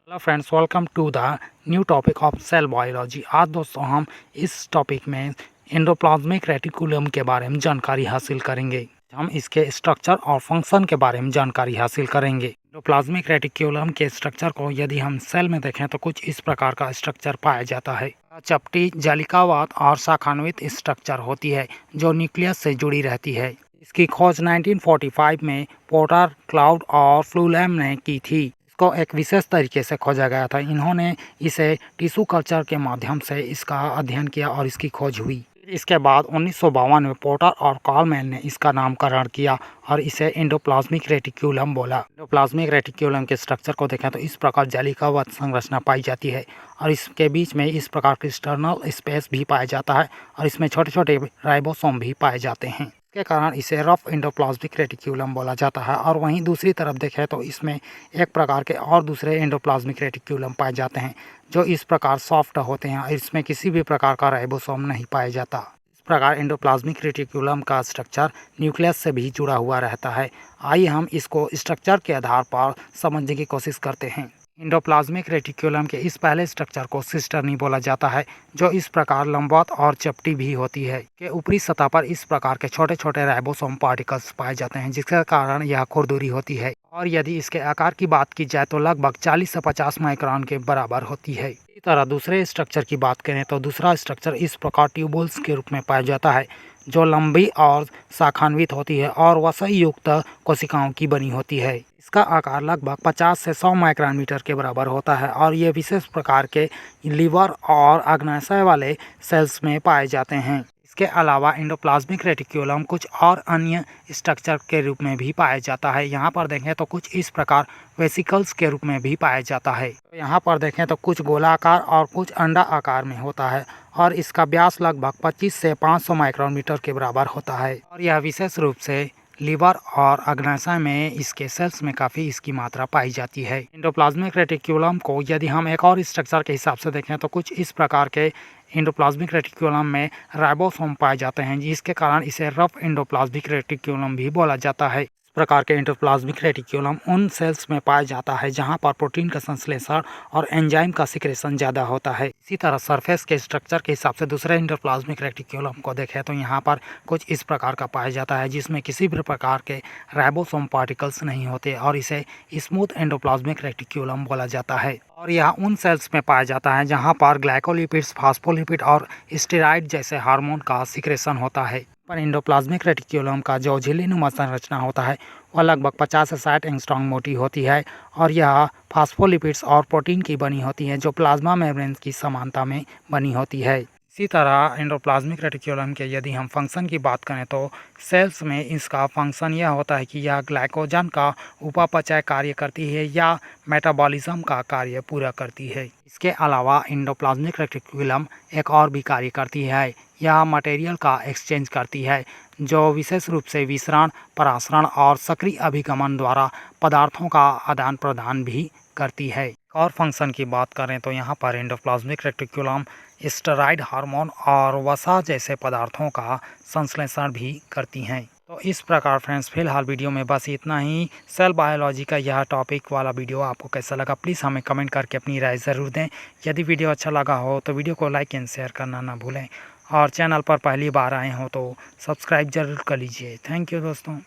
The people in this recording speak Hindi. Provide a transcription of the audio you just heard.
Hello friends, welcome to the new topic of cell biology. आज दोस्तों हम इस टॉपिक में एंडोप्लाज्मिक रेटिकुलम के बारे में जानकारी हासिल करेंगे। हम इसके स्ट्रक्चर और फंक्शन के बारे में जानकारी हासिल करेंगे। एंडोप्लाज्मिक रेटिकुलम के स्ट्रक्चर को यदि हम सेल में देखें तो कुछ इस प्रकार का स्ट्रक्चर पाया जाता है। चपटी, जालिकावात और शाखान्वित स्ट्रक्चर होती है जो न्यूक्लियस से जुड़ी रहती है। इसकी खोज 1945 में पोर्टर, क्लाउड और फ्लूलैम ने की थी। को एक विशेष तरीके से खोजा गया था। इन्होंने इसे टिश्यू कल्चर के माध्यम से इसका अध्ययन किया और इसकी खोज हुई। इसके बाद 1952 में पोर्टर और कॉलमैन ने इसका नामकरण किया और इसे एंडोप्लाज्मिक रेटिकुलम बोला। एंडोप्लाज्मिक रेटिकुलम के स्ट्रक्चर को देखें तो इस प्रकार जालिकावत संरचना पाई जाती है और इसके बीच में इस प्रकार क्रिस्टर्नल स्पेस भी पाया जाता है और इसमें छोटे छोटे राइबोसोम भी पाए जाते हैं। के कारण इसे रफ एंडोप्लाज्मिक रेटिकुलम बोला जाता है। और वहीं दूसरी तरफ देखें तो इसमें एक प्रकार के और दूसरे एंडोप्लाज्मिक रेटिकुलम पाए जाते हैं जो इस प्रकार सॉफ्ट होते हैं और इसमें किसी भी प्रकार का राइबोसोम नहीं पाया जाता। इस प्रकार एंडोप्लाज्मिक रेटिकुलम का स्ट्रक्चर न्यूक्लियस से भी जुड़ा हुआ रहता है। आइए हम इसको स्ट्रक्चर के आधार पर समझने की कोशिश करते हैं। एंडोप्लाज्मिक रेटिकुलम के इस पहले स्ट्रक्चर को सिस्टर्नी बोला जाता है जो इस प्रकार लंबवत और चपटी भी होती है। के ऊपरी सतह पर इस प्रकार के छोटे छोटे राइबोसोम पार्टिकल्स पाए जाते हैं जिसके कारण यह खुरदुरी होती है और यदि इसके आकार की बात की जाए तो लगभग 40 से 50 माइक्रोन के बराबर होती है। इसी तरह दूसरे स्ट्रक्चर की बात करें तो दूसरा स्ट्रक्चर इस प्रकार ट्यूबुल्स के रूप में पाया जाता है जो लंबी और शाखान्वित होती है और वसा युक्त कोशिकाओं की बनी होती है। इसका आकार लगभग 50 से 100 माइक्रोमीटर के बराबर होता है और ये विशेष प्रकार के लीवर और अग्नाशय वाले सेल्स में पाए जाते हैं। इसके अलावा एंडोप्लाज्मिक रेटिकुलम कुछ और अन्य स्ट्रक्चर के रूप में भी पाया जाता है। यहाँ पर देखें तो कुछ इस प्रकार वेसिकल्स के रूप में भी पाया जाता है। तो यहाँ पर देखें तो कुछ गोलाकार और कुछ अंडा आकार में होता है और इसका व्यास लगभग 25 से 500 माइक्रोमीटर के बराबर होता है और यह विशेष रूप से लीवर और अग्नाशय में इसके सेल्स में काफ़ी इसकी मात्रा पाई जाती है। एंडोप्लाज्मिक रेटिकुलम को यदि हम एक और स्ट्रक्चर के हिसाब से देखें तो कुछ इस प्रकार के एंडोप्लाज्मिक रेटिकुलम में राइबोसोम पाए जाते हैं जिसके कारण इसे रफ एंडोप्लाज्मिक रेटिकुलम भी बोला जाता है। इस प्रकार के एंडोप्लाज्मिक रेटिकुलम उन सेल्स में पाया जाता है जहां पर प्रोटीन का संश्लेषण और एंजाइम का सिक्रेशन ज़्यादा होता है। इसी तरह सरफेस के स्ट्रक्चर के हिसाब से दूसरे एंडोप्लाज्मिक रेटिकुलम को देखें तो यहाँ पर कुछ इस प्रकार का पाया जाता है जिसमें किसी भी प्रकार के राइबोसोम पार्टिकल्स नहीं होते और इसे स्मूथ एंडोप्लाज्मिक रेटिकुलम बोला जाता है। और यह उन सेल्स में पाया जाता है जहाँ पर ग्लाइकोलिपिड्स, फास्फोलिपिड और स्टेरॉइड जैसे हार्मोन का सिक्रेशन होता है। पर एंडोप्लाज्मिक रेटिकुलम का जो झिल्लीनुमा संरचना होता है वह लगभग 50 से 60 एंगस्ट्रॉम मोटी होती है और यह फास्फोलिपिड्स और प्रोटीन की बनी होती है जो प्लाज्मा मेम्ब्रेन की समानता में बनी होती है। इसी तरह एंडोप्लाज्मिक रेटिकुलम के यदि हम फंक्शन की बात करें तो सेल्स में इसका फंक्शन यह होता है कि यह ग्लाइकोजन का उपापचय कार्य करती है या मेटाबॉलिज्म का कार्य पूरा करती है। इसके अलावा एंडोप्लाज्मिक रेटिकुलम एक और भी कार्य करती है। यह मटेरियल का एक्सचेंज करती है जो विशेष रूप से विसरण, परासरण और सक्रिय अभिगमन द्वारा पदार्थों का आदान प्रदान भी करती है। और फंक्शन की बात करें तो यहाँ पर एंडोप्लाज्मिक रेटिकुलम स्टेरॉइड हार्मोन और वसा जैसे पदार्थों का संश्लेषण भी करती हैं। तो इस प्रकार फ्रेंड्स फिलहाल वीडियो में बस इतना ही। सेल बायोलॉजी का यह टॉपिक वाला वीडियो आपको कैसा लगा प्लीज़ हमें कमेंट करके अपनी राय ज़रूर दें। यदि वीडियो अच्छा लगा हो तो वीडियो को लाइक एंड शेयर करना ना भूलें और चैनल पर पहली बार आए हो तो सब्सक्राइब जरूर कर लीजिए। थैंक यू दोस्तों।